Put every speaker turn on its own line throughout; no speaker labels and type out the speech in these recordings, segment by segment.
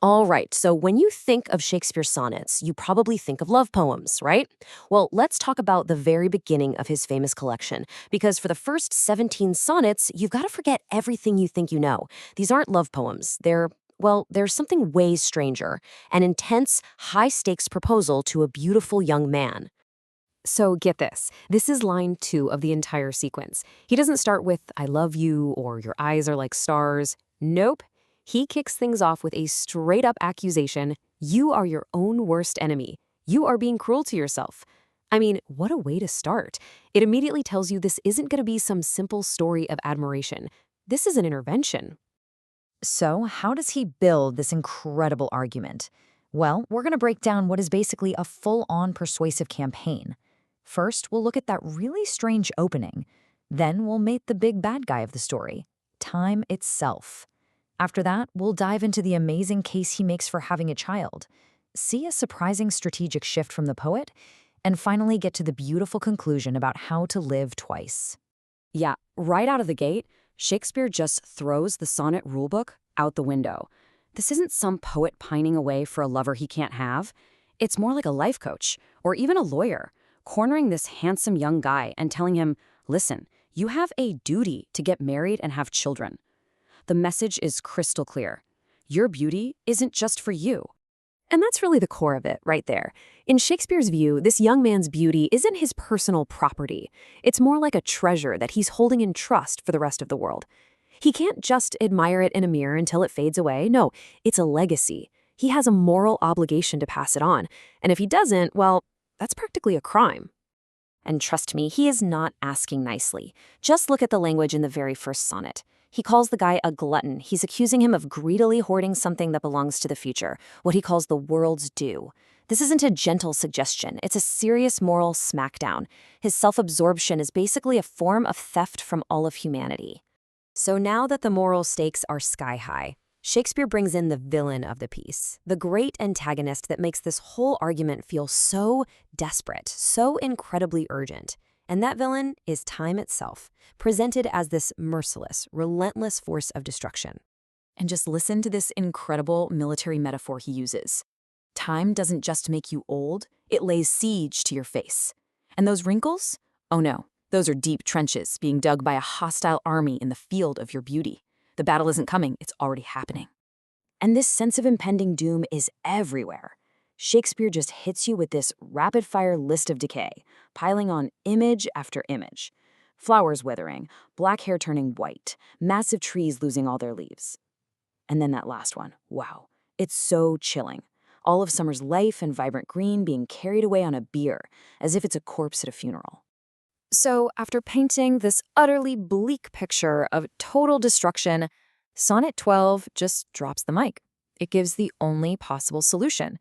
All right, so when you think of Shakespeare's sonnets, you probably think of love poems, right? Well, let's talk about the very beginning of his famous collection, because for the first 17 sonnets, you've got to forget everything you think you know. These aren't love poems. There's something way stranger, an intense, high stakes proposal to a beautiful young man. So get this. This is line 2 of the entire sequence. He doesn't start with, I love you, or your eyes are like stars. Nope. He kicks things off with a straight up accusation. You are your own worst enemy. You are being cruel to yourself. I mean, what a way to start. It immediately tells you this isn't going to be some simple story of admiration. This is an intervention.
So, how does he build this incredible argument? Well, we're going to break down what is basically a full-on persuasive campaign. First, we'll look at that really strange opening. Then we'll meet the big bad guy of the story, time itself. After that, we'll dive into the amazing case he makes for having a child, see a surprising strategic shift from the poet, and finally get to the beautiful conclusion about how to live twice.
Yeah, right out of the gate, Shakespeare just throws the sonnet rulebook out the window. This isn't some poet pining away for a lover he can't have. It's more like a life coach, or even a lawyer, cornering this handsome young guy and telling him, listen, you have a duty to get married and have children. The message is crystal clear. Your beauty isn't just for you. And that's really the core of it, right there. In Shakespeare's view, this young man's beauty isn't his personal property. It's more like a treasure that he's holding in trust for the rest of the world. He can't just admire it in a mirror until it fades away. No, it's a legacy. He has a moral obligation to pass it on. And if he doesn't, well, that's practically a crime. And trust me, he is not asking nicely. Just look at the language in the very first sonnet. He calls the guy a glutton. He's accusing him of greedily hoarding something that belongs to the future, what he calls the world's due. This isn't a gentle suggestion. It's a serious moral smackdown. His self-absorption is basically a form of theft from all of humanity. So now that the moral stakes are sky high, Shakespeare brings in the villain of the piece, the great antagonist that makes this whole argument feel so desperate, so incredibly urgent. And that villain is time itself, presented as this merciless, relentless force of destruction. And just listen to this incredible military metaphor he uses. Time doesn't just make you old, it lays siege to your face. And those wrinkles? Oh no, those are deep trenches being dug by a hostile army in the field of your beauty. The battle isn't coming, it's already happening. And this sense of impending doom is everywhere. Shakespeare just hits you with this rapid-fire list of decay, piling on image after image. Flowers withering, black hair turning white, massive trees losing all their leaves. And then that last one, wow, it's so chilling. All of summer's life and vibrant green being carried away on a bier, as if it's a corpse at a funeral. So, after painting this utterly bleak picture of total destruction, Sonnet 12 just drops the mic. It gives the only possible solution.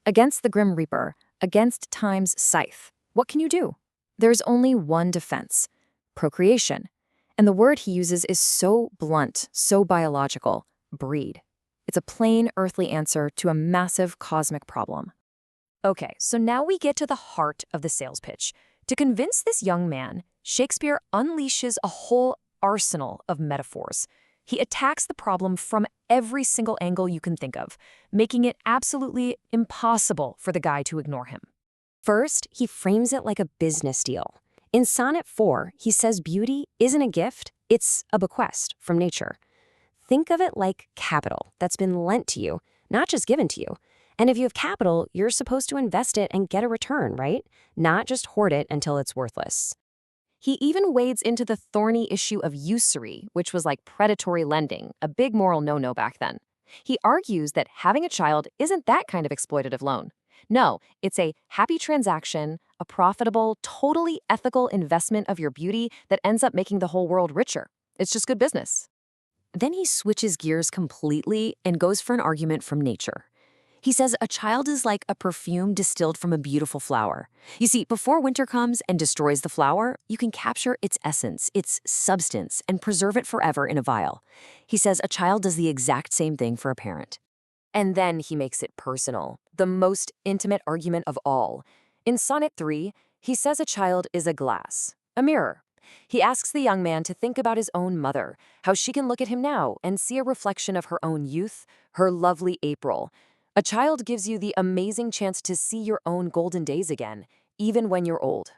Against the Grim Reaper, against time's scythe, what can you do? There's only one defense: procreation. And the word he uses is so blunt, so biological: breed. It's a plain earthly answer to a massive cosmic problem. Okay, so now we get to the heart of the sales pitch. To convince this young man, Shakespeare unleashes a whole arsenal of metaphors. He attacks the problem from every single angle you can think of, making it absolutely impossible for the guy to ignore him. First, he frames it like a business deal. In Sonnet 4, he says beauty isn't a gift, it's a bequest from nature. Think of it like capital that's been lent to you, not just given to you. And if you have capital, you're supposed to invest it and get a return, right? Not just hoard it until it's worthless. He even wades into the thorny issue of usury, which was like predatory lending, a big moral no-no back then. He argues that having a child isn't that kind of exploitative loan. No, it's a happy transaction, a profitable, totally ethical investment of your beauty that ends up making the whole world richer. It's just good business. Then he switches gears completely and goes for an argument from nature. He says a child is like a perfume distilled from a beautiful flower. You see, before winter comes and destroys the flower, you can capture its essence, its substance, and preserve it forever in a vial. He says a child does the exact same thing for a parent. And then he makes it personal, the most intimate argument of all. In Sonnet 3, he says a child is a glass, a mirror. He asks the young man to think about his own mother, how she can look at him now and see a reflection of her own youth, her lovely April. A child gives you the amazing chance to see your own golden days again, even when you're old.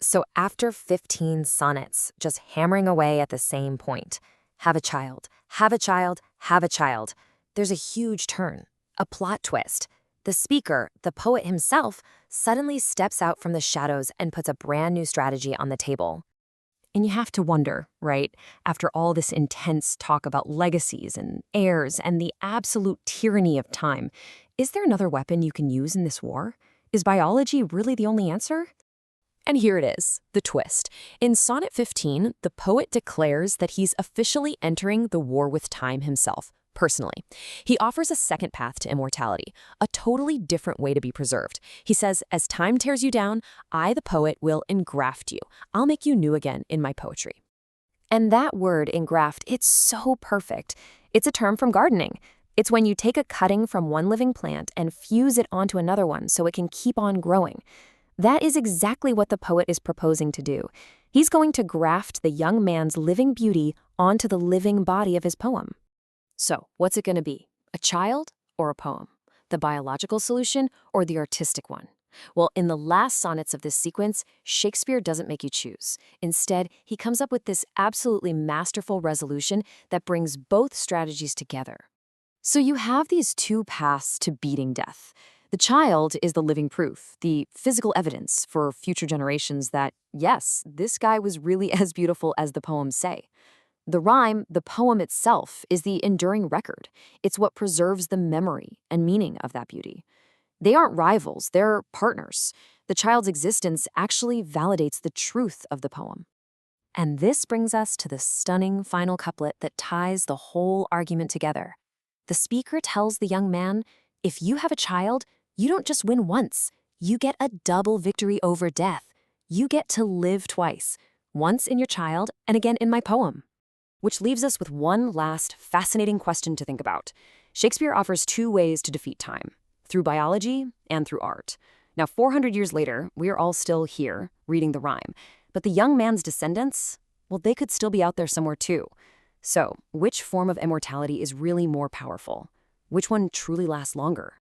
So after 15 sonnets, just hammering away at the same point, have a child, have a child, have a child, there's a huge turn, a plot twist. The speaker, the poet himself, suddenly steps out from the shadows and puts a brand new strategy on the table. And you have to wonder, right, after all this intense talk about legacies and heirs and the absolute tyranny of time, is there another weapon you can use in this war? Is biology really the only answer?
And here it is, the twist. In Sonnet 15, the poet declares that he's officially entering the war with time himself, personally. He offers a second path to immortality, a totally different way to be preserved. He says, as time tears you down, I, the poet, will engraft you. I'll make you new again in my poetry. And that word, engraft, it's so perfect. It's a term from gardening. It's when you take a cutting from one living plant and fuse it onto another one so it can keep on growing. That is exactly what the poet is proposing to do. He's going to graft the young man's living beauty onto the living body of his poem. So, what's it going to be? A child or a poem? The biological solution or the artistic one? Well, in the last sonnets of this sequence, Shakespeare doesn't make you choose. Instead, he comes up with this absolutely masterful resolution that brings both strategies together. So you have these two paths to beating death. The child is the living proof, the physical evidence for future generations that, yes, this guy was really as beautiful as the poems say. The rhyme, the poem itself, is the enduring record. It's what preserves the memory and meaning of that beauty. They aren't rivals, they're partners. The child's existence actually validates the truth of the poem. And this brings us to the stunning final couplet that ties the whole argument together. The speaker tells the young man, if you have a child, you don't just win once. You get a double victory over death. You get to live twice, once in your child and again in my poem. Which leaves us with one last fascinating question to think about. Shakespeare offers two ways to defeat time, through biology and through art. Now, 400 years later, we are all still here, reading the rhyme. But the young man's descendants, well, they could still be out there somewhere too. So, which form of immortality is really more powerful? Which one truly lasts longer?